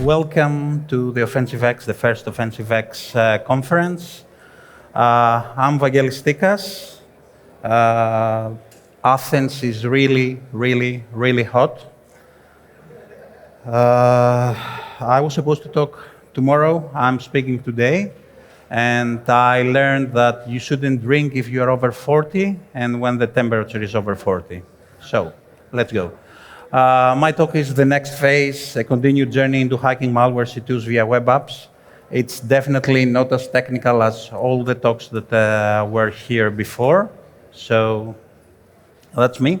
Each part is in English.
Welcome to the OFFENSIVEX, the first OFFENSIVEX conference. I'm Vangelis Stykas. Athens is really, really, really hot. I was supposed to talk tomorrow. I'm speaking today. And I learned that you shouldn't drink if you're over 40 and when the temperature is over 40. So, let's go. My talk is the next phase, a continued journey into hacking malware C2s via web apps. It's definitely not as technical as all the talks that were here before. So that's me.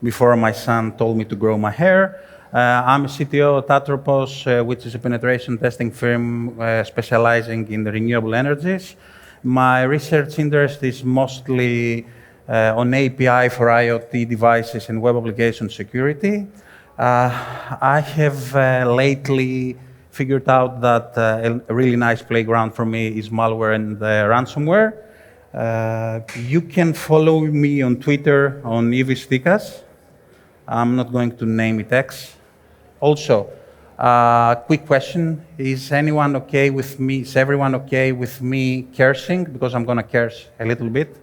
Before my son told me to grow my hair. I'm a CTO at Atropos, which is a penetration testing firm specializing in renewable energies. My research interest is mostly on API for IoT devices and web application security. I have lately figured out that a really nice playground for me is malware and ransomware. You can follow me on Twitter on Stykas. I'm not going to name it X. Also, quick question, is anyone okay with me, is everyone okay with me cursing? Because I'm gonna curse a little bit.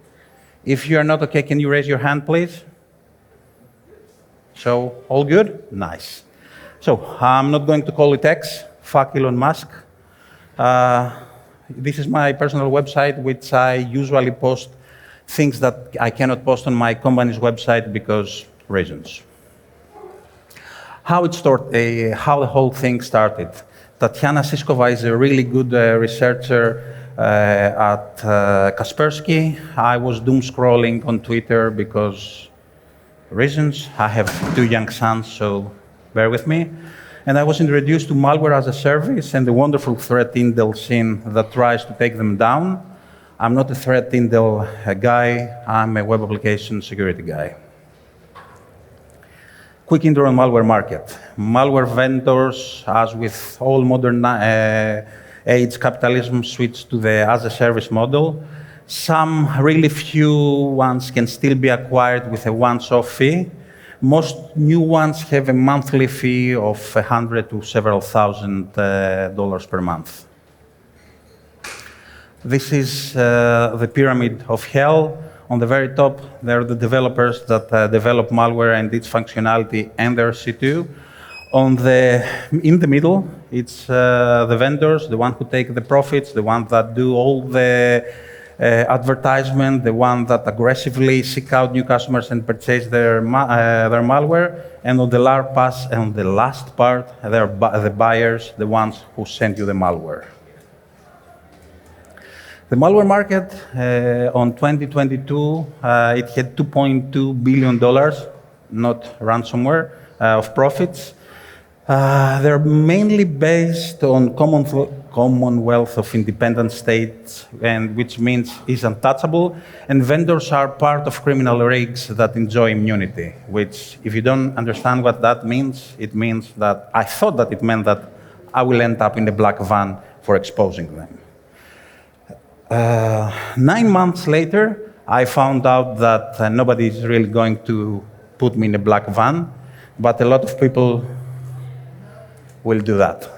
If you're not okay, can you raise your hand, please? So, all good? Nice. So, I'm not going to call it X, fuck Elon Musk. This is my personal website, which I usually post things that I cannot post on my company's website because reasons. How the whole thing started. Tatiana Siskova is a really good researcher at Kaspersky. I was doom scrolling on Twitter because reasons. I have 2 young sons, so bear with me. And I was introduced to malware as a service and the wonderful threat intel scene that tries to take them down. I'm not a threat intel guy, I'm a web application security guy. Quick intro on malware market. Malware vendors, as with all modern age capitalism, switch to the as-a-service model. Some really few ones can still be acquired with a once-off fee. Most new ones have a monthly fee of $100 to several thousand dollars per month. This is the pyramid of hell. On the very top, there are the developers that develop malware and its functionality and their C2. In the middle, it's the vendors, the ones who take the profits, the ones that do all the advertisement, the ones that aggressively seek out new customers and purchase their malware. And on the last part, there are the buyers, the ones who send you the malware. The malware market on 2022, it had $2.2 billion, not ransomware, of profits. They're mainly based on Commonwealth of Independent States, and which means is untouchable, and vendors are part of criminal rigs that enjoy immunity, which, if you don't understand what that means, it means that I thought that it meant that I will end up in the black van for exposing them. 9 months later, I found out that nobody is really going to put me in a black van, but a lot of people will do that.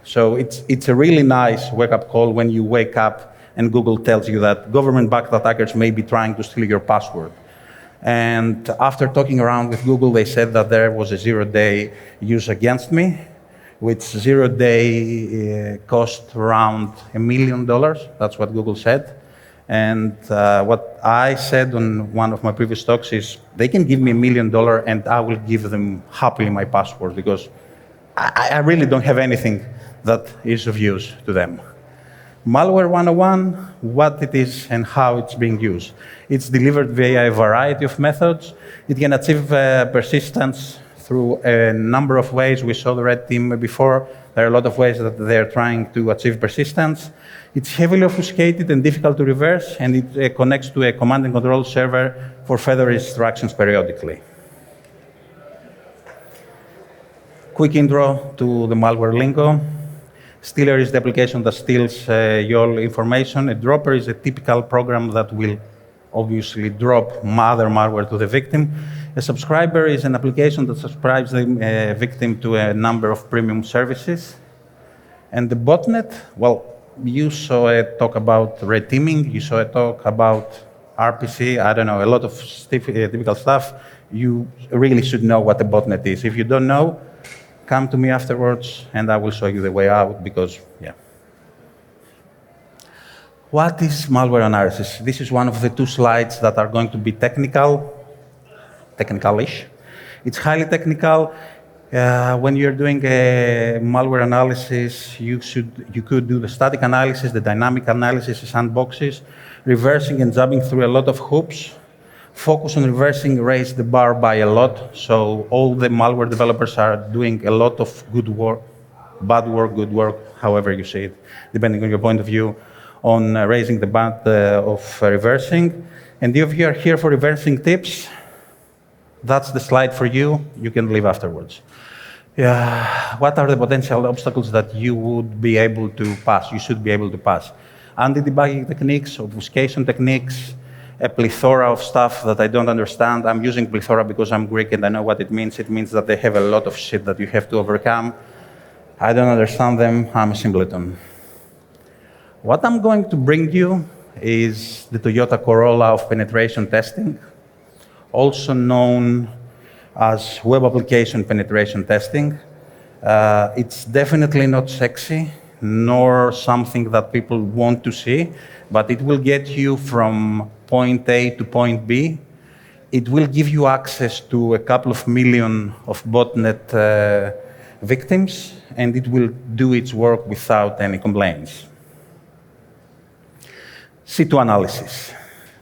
So it's a really nice wake-up call when you wake up and Google tells you that government-backed attackers may be trying to steal your password. And after talking around with Google, they said that there was a 0-day use against me, which 0-day cost around $1 million. That's what Google said. And what I said on one of my previous talks is, they can give me $1 million and I will give them happily my password because I really don't have anything that is of use to them. Malware 101, what it is and how it's being used. It's delivered via a variety of methods. It can achieve persistence through a number of ways. We saw the red team before. There are a lot of ways that they're trying to achieve persistence. It's heavily obfuscated and difficult to reverse, and it connects to a command and control server for further instructions periodically. Quick intro to the malware lingo. Stealer is the application that steals your information. A dropper is a typical program that will obviously drop other malware to the victim. A subscriber is an application that subscribes the victim to a number of premium services. And the botnet, well, you saw a talk about red teaming, you saw a talk about RPC, I don't know, a lot of typical stuff. You really should know what a botnet is. If you don't know, come to me afterwards and I will show you the way out because, yeah. What is malware analysis? This is one of the 2 slides that are going to be technical-ish. It's highly technical. When you're doing a malware analysis, you could do the static analysis, the dynamic analysis, the sandboxes, reversing and jumping through a lot of hoops. Focus on reversing, raise the bar by a lot. So all the malware developers are doing a lot of good work, bad work, good work, however you say it, depending on your point of view, on raising the bar of reversing. And if you are here for reversing tips, that's the slide for you. You can leave afterwards. What are the potential obstacles that you would be able to pass, you should be able to pass? Anti-debugging techniques, obfuscation techniques, a plethora of stuff that I don't understand. I'm using plethora because I'm Greek and I know what it means. It means that they have a lot of shit that you have to overcome. I don't understand them. I'm a simpleton. What I'm going to bring you is the Toyota Corolla of penetration testing, also known as web application penetration testing. It's definitely not sexy, nor something that people want to see, but it will get you from point A to point B. It will give you access to a couple of million of botnet victims, and it will do its work without any complaints. C2 analysis.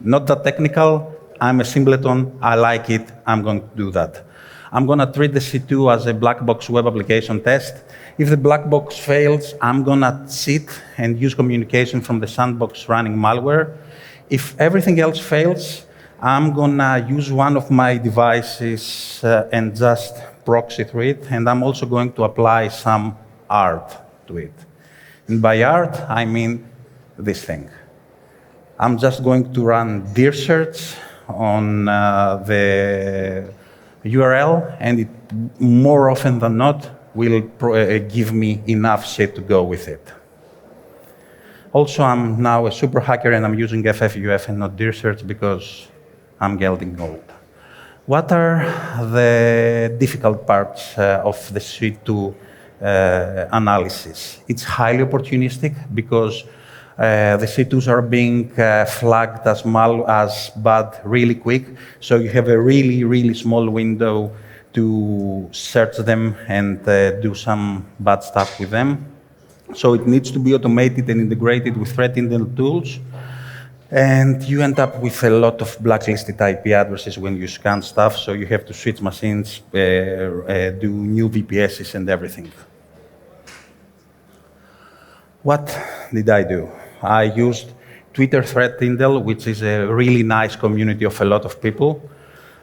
Not that technical. I'm a simpleton. I like it. I'm going to do that. I'm going to treat the C2 as a black box web application test. If the black box fails, I'm going to sit and use communication from the sandbox running malware. If everything else fails, I'm going to use one of my devices and just proxy through it. And I'm also going to apply some art to it. And by art, I mean this thing. I'm just going to run dir search on the URL, and it more often than not will give me enough shit to go with it. Also, I'm now a super hacker and I'm using FFUF and not dir search because I'm getting old. What are the difficult parts of the C2 analysis? It's highly opportunistic because the C2s are being flagged as bad really quick, so you have a really, really small window to search them and do some bad stuff with them. So it needs to be automated and integrated with threat intel tools, and you end up with a lot of blacklisted IP addresses when you scan stuff, so you have to switch machines, do new VPSs and everything. What did I do? I used Twitter Threat Intel, which is a really nice community of a lot of people.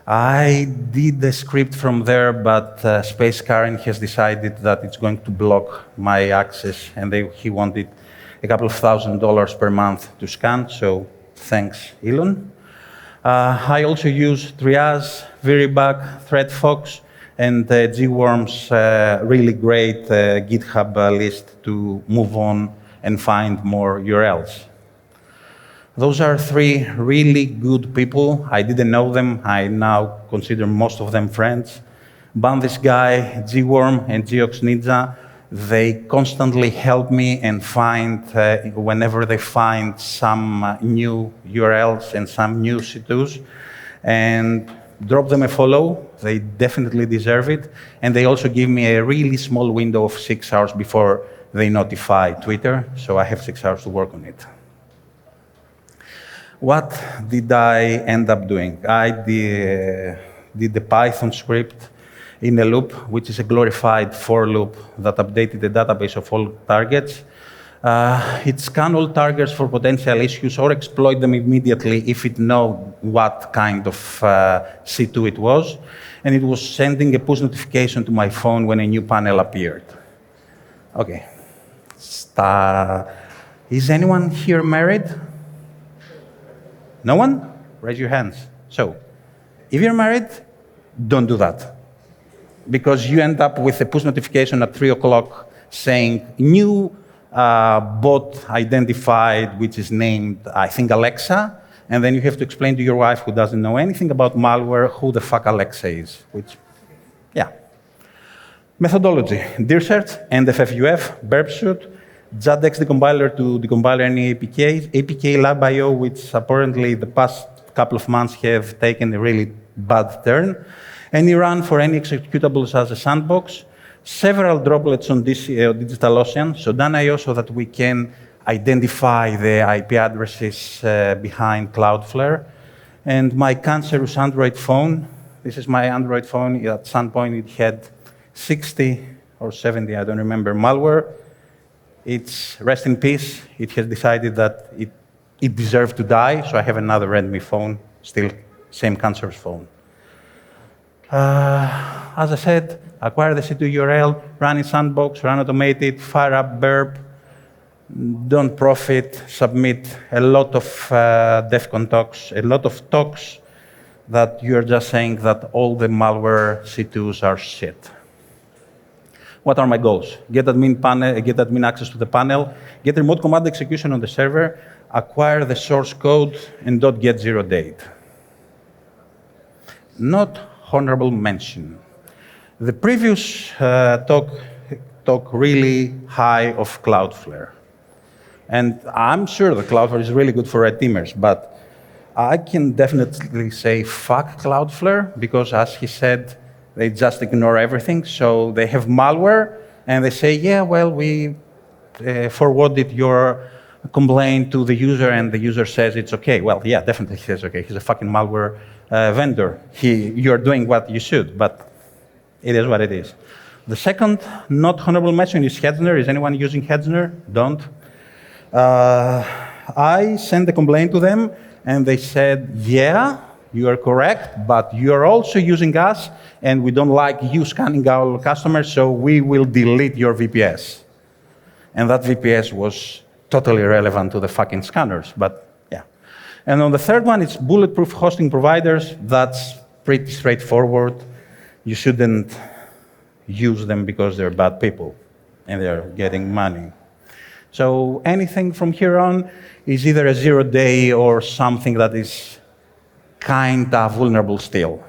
I did the script from there, but Space Karen has decided that it's going to block my access, and he wanted a couple of $1,000 per month to scan, so thanks, Elon. I also use Triage, Viribug, ThreatFox, and GWorm's really great GitHub list to move on and find more URLs. Those are 3 really good people. I didn't know them. I now consider most of them friends. This guy, GWorm, and Geox Ninja, they constantly help me and find, whenever they find some new URLs and some new C2s, and drop them a follow. They definitely deserve it. And they also give me a really small window of 6 hours before they notify Twitter, so I have 6 hours to work on it. What did I end up doing? I did the Python script in a loop, which is a glorified for loop that updated the database of all targets. It scanned all targets for potential issues or exploit them immediately if it knows what kind of C2 it was. And it was sending a push notification to my phone when a new panel appeared. Okay. Is anyone here married? No one? Raise your hands. So, if you're married, don't do that. Because you end up with a push notification at 3 o'clock saying new bot identified, which is named, I think, Alexa, and then you have to explain to your wife, who doesn't know anything about malware, who the fuck Alexa is, which, yeah. Methodology, dir search, NDFFUF, burp suite, JADX decompiler to decompile any APKs, APK lab.io, which apparently the past couple of months have taken a really bad turn, any run for any executables as a sandbox, several droplets on DigitalOcean, so Dan.io, so that we can identify the IP addresses behind Cloudflare, and my cancerous Android phone. This is my Android phone. At some point, it had 60 or 70, I don't remember, malware. It's rest in peace. It has decided that it deserved to die, so I have another Redmi phone, still same cancerous phone. As I said, acquire the C2 URL, run in sandbox, run automated, fire up burp, don't profit, submit a lot of DEFCON talks, a lot of talks that you're just saying that all the malware C2s are shit. What are my goals? Get admin access to the panel, get remote command execution on the server, acquire the source code, and .get 0 date. Not honorable mention. The previous talk really high of Cloudflare. And I'm sure that Cloudflare is really good for red teamers, but I can definitely say fuck Cloudflare, because as he said, they just ignore everything. So they have malware, and they say, yeah, well, we forwarded your complaint to the user, and the user says it's okay. Well, yeah, definitely he says okay. He's a fucking malware vendor. You're doing what you should, but it is what it is. The second not honorable mention is Hetzner. Is anyone using Hetzner? Don't. I sent a complaint to them, and they said, yeah, you are correct, but you're also using us, and we don't like you scanning our customers, so we will delete your VPS. And that VPS was totally irrelevant to the fucking scanners, but yeah. And on the third one, it's bulletproof hosting providers. That's pretty straightforward. You shouldn't use them because they're bad people, and they're getting money. So anything from here on is either a 0 day or something that is kind of vulnerable still.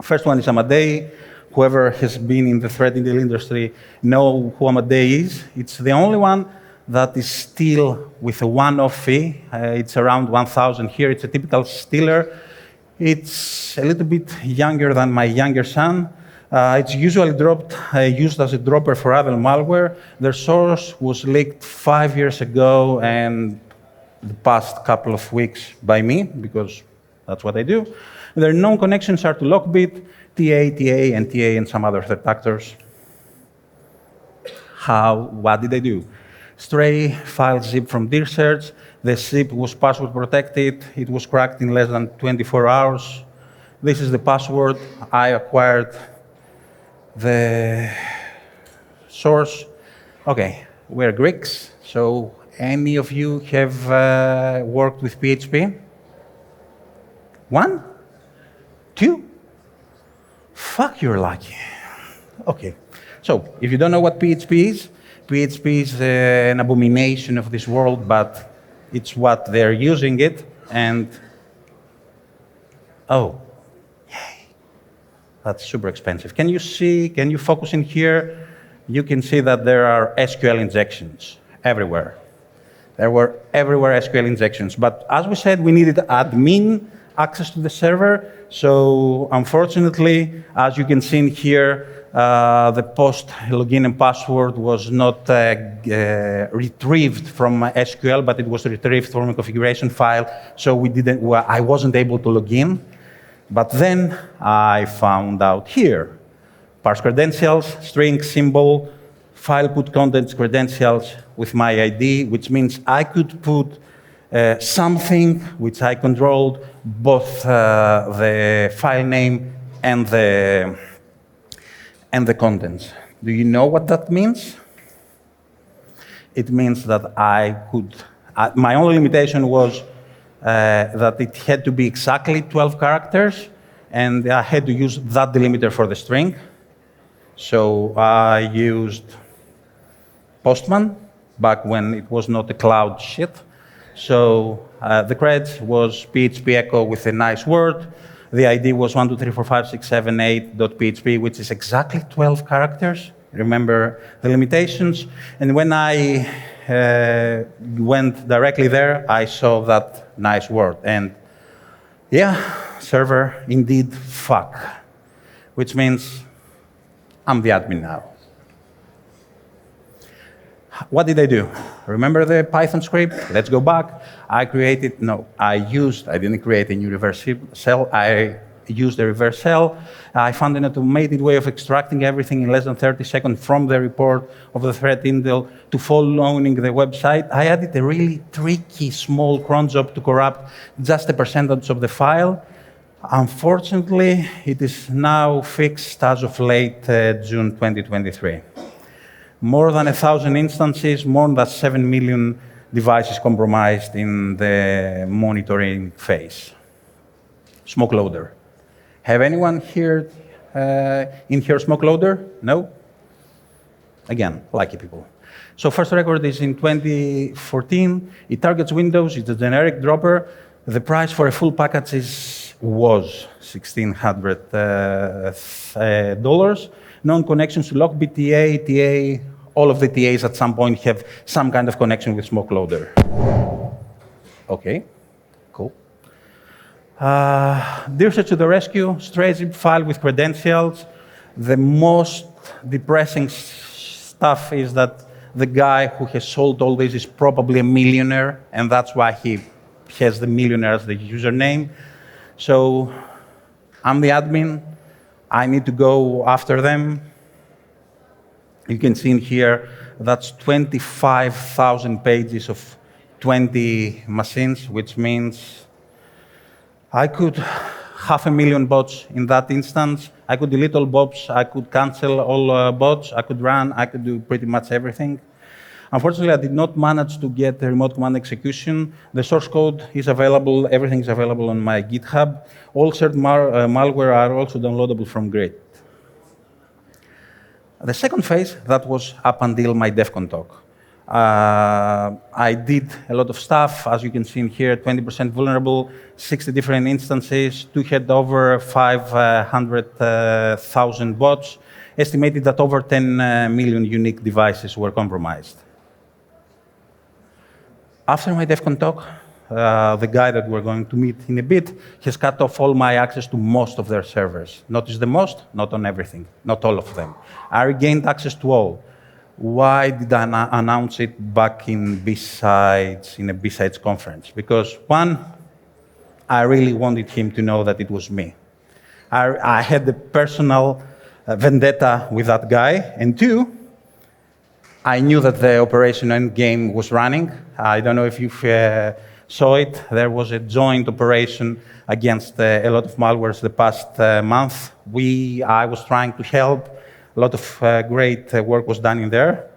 First one is Amadei. Whoever has been in the threat intel industry know who Amadei is. It's the only one that is still with a one-off fee. It's around 1,000 here. It's a typical stealer. It's a little bit younger than my younger son. It's usually used as a dropper for other malware. Their source was leaked 5 years ago and the past couple of weeks by me, because that's what I do. Their known connections are to Lockbit, TA, and some other threat actors. What did they do? Stray file zip from dir search. The zip was password protected. It was cracked in less than 24 hours. This is the password. I acquired the source. Okay, we're Greeks, so any of you have worked with PHP? 1? 2? Fuck, you're lucky. Okay, so if you don't know what PHP is an abomination of this world, but it's what they're using it, and oh, yay, that's super expensive. Can you focus in here? You can see that there are SQL injections everywhere. There were everywhere SQL injections, but as we said, we needed admin access to the server. So unfortunately, as you can see in here, the post login and password was not retrieved from SQL, but it was retrieved from a configuration file. So I wasn't able to log in. But then I found out here, parse credentials, string, symbol, file put contents credentials with my ID, which means I could put something which I controlled, both the file name and the contents. Do you know what that means? It means that I could, my only limitation was that it had to be exactly 12 characters, and I had to use that delimiter for the string. So I used Postman, back when it was not a cloud shit. So the cred was PHP echo with a nice word. The ID was 1234567 8.php, which is exactly 12 characters. Remember the limitations. And when I went directly there, I saw that nice word. And yeah, server, indeed, fuck. Which means I'm the admin now. What did I do? Remember the Python script? Let's go back. I didn't create a new reverse shell. I used a reverse shell. I found an automated way of extracting everything in less than 30 seconds from the report of the threat intel to following the website. I added a really tricky small cron job to corrupt just a percentage of the file. Unfortunately, it is now fixed as of late June 2023. More than 1,000 instances, more than 7 million devices compromised in the monitoring phase. Smoke loader. Have anyone here in here smoke loader? No? Again, lucky people. So first record is in 2014. It targets Windows. It's a generic dropper. The price for a full package was $1,600. Known connections to log BTA, TA, all of the TAs at some point have some kind of connection with smoke loader. Okay, cool. Dear Search to the rescue, stray zip file with credentials. The most depressing stuff is that the guy who has sold all this is probably a millionaire, and that's why he has the millionaire as the username. So I'm the admin. I need to go after them. You can see in here, that's 25,000 pages of 20 machines, which means I could 500,000 bots in that instance. I could delete all bots. I could cancel all bots. I could run. I could do pretty much everything. Unfortunately, I did not manage to get the remote command execution. The source code is available. Everything is available on my GitHub. All shared malware are also downloadable from Grid. The second phase, that was up until my DEF CON talk. I did a lot of stuff. As you can see in here, 20% vulnerable, 60 different instances, had over 500,000 bots, estimated that over 10 million unique devices were compromised. After my DEF CON talk, the guy that we're going to meet in a bit has cut off all my access to most of their servers. Notice the most, not on everything, not all of them. I regained access to all. Why did I announce it back in B-Sides, in a B-Sides conference? Because one, I really wanted him to know that it was me. I had the personal vendetta with that guy, and two, I knew that the Operation Endgame was running. I don't know if you saw it. There was a joint operation against a lot of malwares the past month. I was trying to help. A lot of great work was done in there,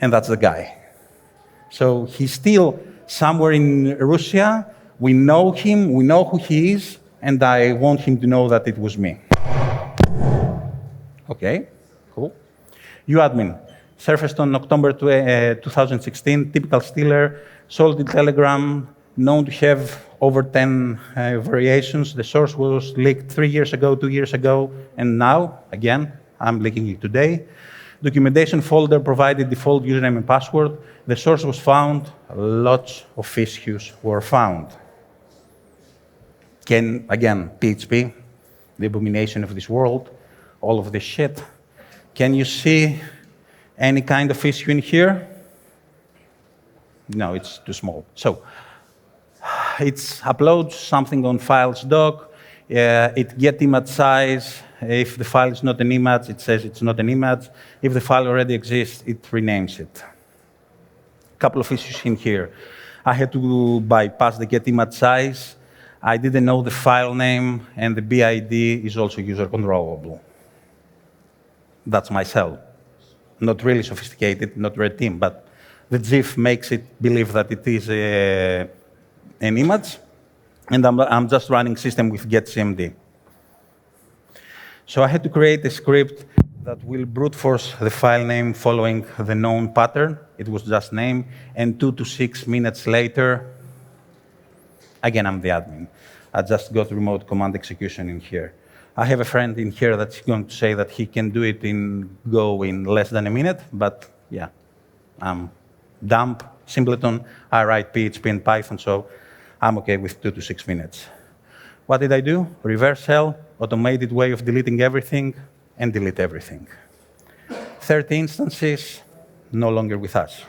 and that's the guy. So he's still somewhere in Russia. We know him, we know who he is, and I want him to know that it was me. Okay, cool. UAdmin. Surfaced on October 2016, typical stealer, sold in Telegram, known to have over 10 variations. The source was leaked 3 years ago, 2 years ago, and now, again, I'm leaking it today. Documentation folder provided default username and password. The source was found. Lots of issues were found. Again, PHP, the abomination of this world, all of this shit. Can you see any kind of issue in here? No, it's too small. So it uploads something on files doc. It gets image size. If the file is not an image, it says it's not an image. If the file already exists, it renames it. A couple of issues in here. I had to bypass the get image size. I didn't know the file name, and the BID is also user controllable. That's myself. Not really sophisticated, not red team, but the GIF makes it believe that it is an image, and I'm just running system with getCMD. So I had to create a script that will brute force the file name following the known pattern. It was just name, and 2 to 6 minutes later, again, I'm the admin. I just got remote command execution in here. I have a friend in here that's going to say that he can do it in Go in less than a minute, but yeah, I'm dumb, simpleton, I write PHP and Python, so I'm okay with 2 to 6 minutes. What did I do? Reverse shell, automated way of deleting everything, and delete everything. 30 instances, no longer with us.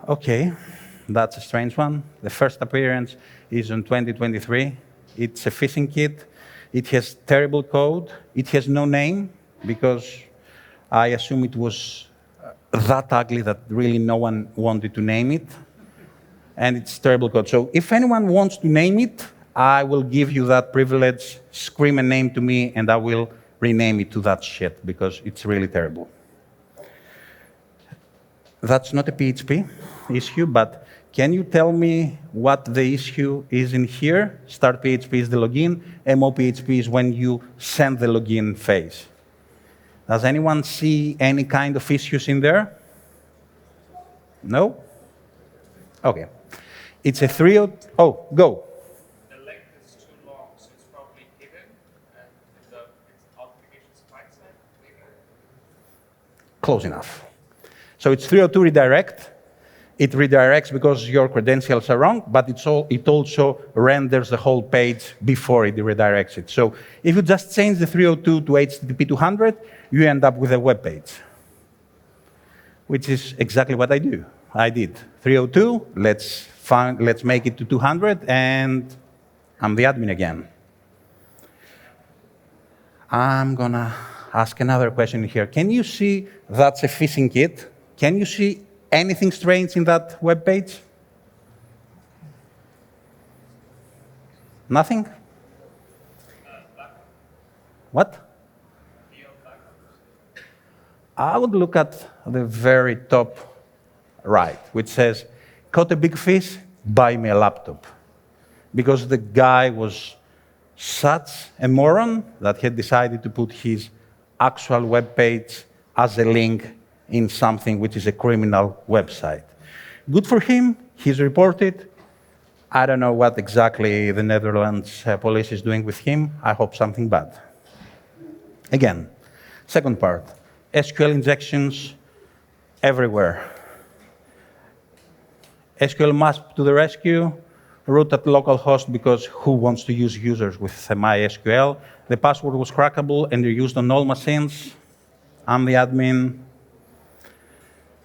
Okay, that's a strange one. The first appearance is in 2023. It's a phishing kit. It has terrible code. It has no name, because I assume it was that ugly that really no one wanted to name it. And it's terrible code. So if anyone wants to name it, I will give you that privilege. Scream a name to me, and I will rename it to that shit, because it's really terrible. That's not a PHP issue, but can you tell me what the issue is in here? Start PHP is the login. MO PHP is when you send the login phase. Does anyone see any kind of issues in there? No? Okay. It's a 3.0. Oh, go. The length is too long, so it's probably hidden, and its authentication spikes it, maybe? Close enough. So it's 3.02 redirect. It redirects because your credentials are wrong, but it also renders the whole page before it redirects it. So if you just change the 3.02 to HTTP 200, you end up with a web page, which is exactly what I do. I did 3.02, let's make it to 200, and I'm the admin again. I'm gonna ask another question here. Can you see that's a phishing kit? Can you see anything strange in that web page? Nothing? What? I would look at the very top right, which says, caught a big fish, buy me a laptop. Because the guy was such a moron that he had decided to put his actual web page as a link in something which is a criminal website. Good for him, he's reported. I don't know what exactly the Netherlands police is doing with him. I hope something bad. Again, second part, SQL injections everywhere. SQL must to the rescue, root at localhost, because who wants to use users with MySQL? The password was crackable and they're used on all machines. I'm the admin.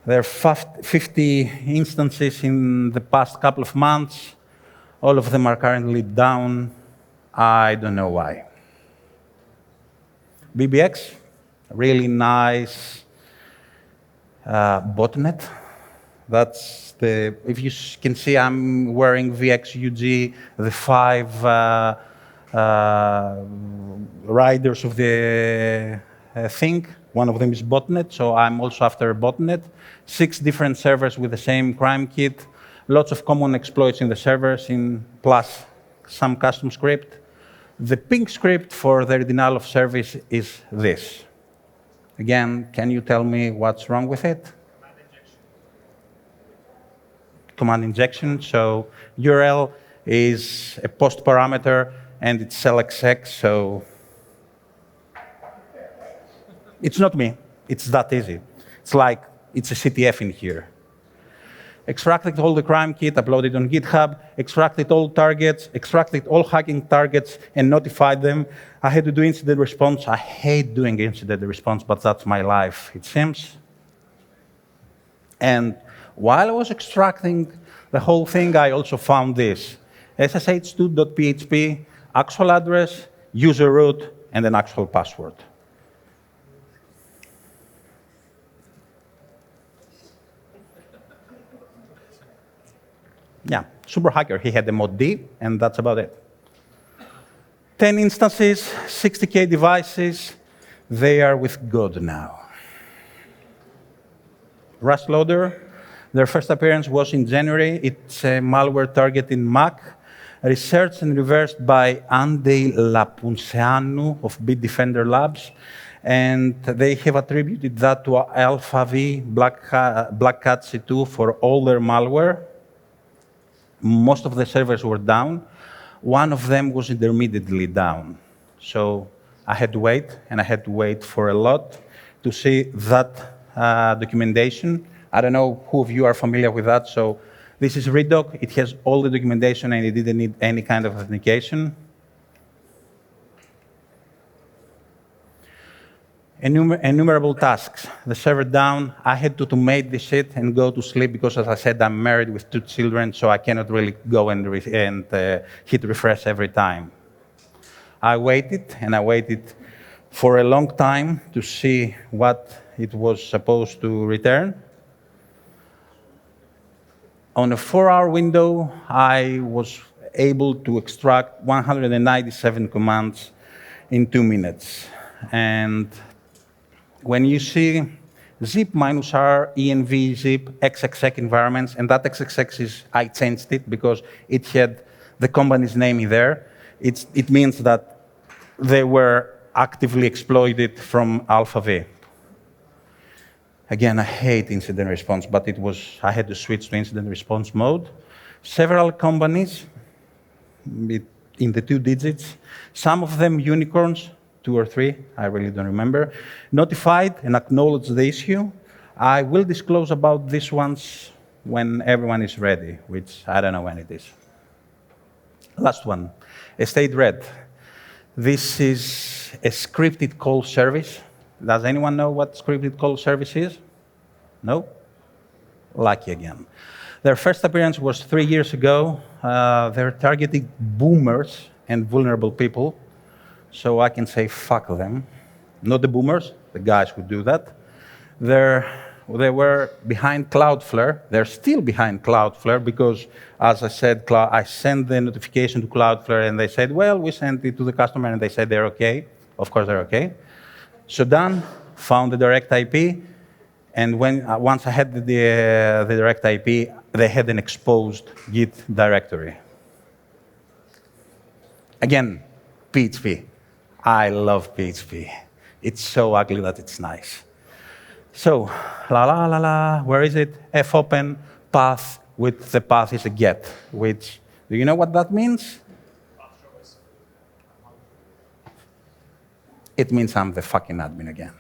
There are 50 instances in the past couple of months. All of them are currently down. I don't know why. BBX, really nice botnet. That's the, if you can see, I'm wearing VXUG, the 5 riders of the thing. One of them is botnet, so I'm also after botnet. 6 different servers with the same crime kit. Lots of common exploits in the servers, plus some custom script. The pink script for the denial of service is this. Again, can you tell me what's wrong with it? Command injection. So URL is a post parameter, and it's cellexec, so it's not me. It's that easy. It's like, it's a CTF in here. Extracted all the crime kit, uploaded on GitHub, extracted all targets, extracted all hacking targets, and notified them. I had to do incident response. I hate doing incident response, but that's my life, it seems. And while I was extracting the whole thing, I also found this. ssh2.php, actual address, user root, and an actual password. Yeah, super hacker. He had the mod D, and that's about it. 10 instances, 60K devices. They are with God now. Rust Loader, their first appearance was in January. It's a malware target in Mac, researched and reversed by Andrei Lapunceanu of Bitdefender Labs. And they have attributed that to Alpha V, Black Cat C2 for all their malware. Most of the servers were down. One of them was intermittently down. So I had to wait, and I had to wait for a lot to see that documentation. I don't know who of you are familiar with that. So this is Redoc. It has all the documentation, and it didn't need any kind of authentication. Enumerable tasks. The server down. I had to automate this shit and go to sleep because, as I said, I'm married with 2 children, so I cannot really go and hit refresh every time. I waited, and I waited for a long time to see what it was supposed to return. On a 4-hour window, I was able to extract 197 commands in 2 minutes. And when you see zip -r, env, zip, xxx environments, and that xxx is, I changed it because it had the company's name in there. It means that they were actively exploited from Alpha V. Again, I hate incident response, but I had to switch to incident response mode. Several companies in the 2 digits, some of them unicorns, 2 or 3, I really don't remember, notified and acknowledged the issue. I will disclose about these ones when everyone is ready, which I don't know when it is. Last one, Estate Red. This is a scripted call service. Does anyone know what scripted call service is? No? Lucky again. Their first appearance was 3 years ago. They're targeting boomers and vulnerable people. So I can say fuck them. Not the boomers, the guys who do that. They were behind Cloudflare. They're still behind Cloudflare because, as I said, I sent the notification to Cloudflare and they said, well, we sent it to the customer and they said they're okay. Of course they're okay. Sudan found the direct IP, and once I had the direct IP, they had an exposed Git directory. Again, PHP. I love PHP. It's so ugly that it's nice. So, where is it? fopen path with the path is a get, which, do you know what that means? It means I'm the fucking admin again.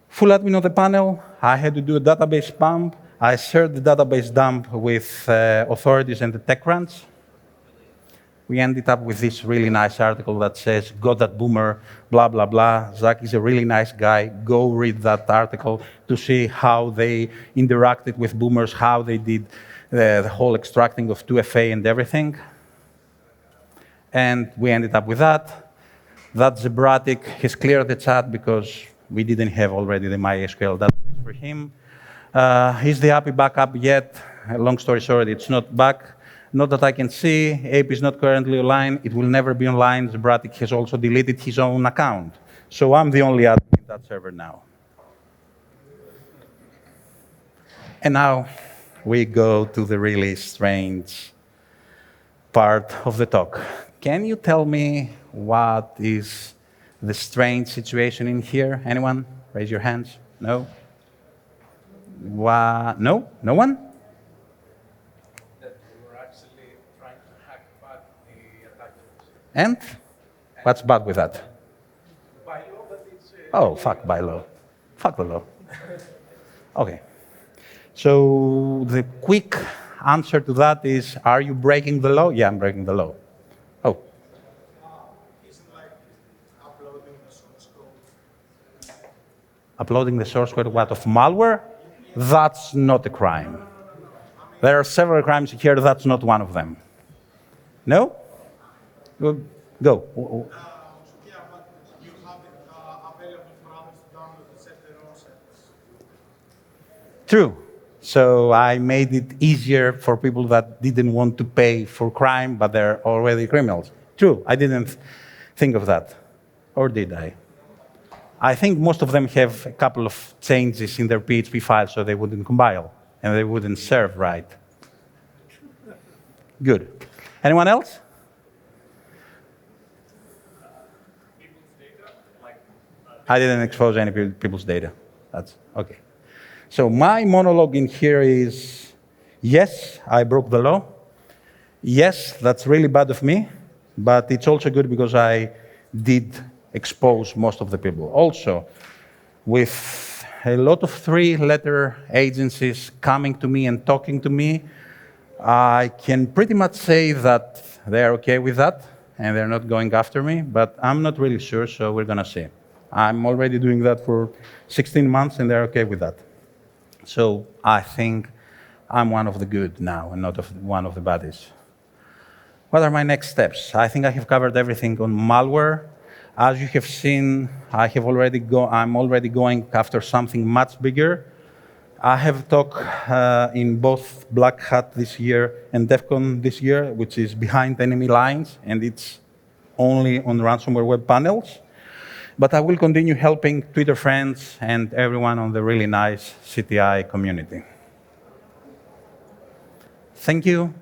Full admin of the panel, I had to do a database dump. I shared the database dump with authorities and the TechCrunch. We ended up with this really nice article that says, got that boomer, blah, blah, blah. Zach is a really nice guy. Go read that article to see how they interacted with boomers, how they did the whole extracting of 2FA and everything. And we ended up with that. That Zebratic has cleared the chat because we didn't have already the MySQL database for him. Is the API back up yet? Long story short, it's not back. Not that I can see. API is not currently online. It will never be online. Zebratic has also deleted his own account. So I'm the only admin in that server now. And now we go to the really strange part of the talk. Can you tell me what is the strange situation in here? Anyone? Raise your hands. No? No? No one? That we were actually trying to hack back the attackers. And? What's bad with that? By law, that it's... Oh, fuck by law. Fuck the law. Okay. So the quick answer to that is, are you breaking the law? Yeah, I'm breaking the law. Oh. Isn't like uploading the source code. Uploading the source code, what, of malware? That's not a crime. There are several crimes here, that's not one of them. No? Go. Yeah, but you have it available for others to download and set their own settings. True. So I made it easier for people that didn't want to pay for crime, but they're already criminals. True, I didn't think of that. Or did I? I think most of them have a couple of changes in their PHP file so they wouldn't compile and they wouldn't serve right. Good. Anyone else? People's data, like I didn't expose any people's data. That's okay. So my monologue in here is, yes, I broke the law. Yes, that's really bad of me, but it's also good because I did expose most of the people. Also, with a lot of three-letter agencies coming to me and talking to me, I can pretty much say that they're okay with that, and they're not going after me, but I'm not really sure, so we're gonna see. I'm already doing that for 16 months, and they're okay with that. So I think I'm one of the good now, and not one of the baddies. What are my next steps? I think I have covered everything on malware. As you have seen, I'm already going after something much bigger. I have talked in both Black Hat this year and DEF CON this year, which is behind enemy lines, and it's only on ransomware web panels. But I will continue helping Twitter friends and everyone on the really nice CTI community. Thank you.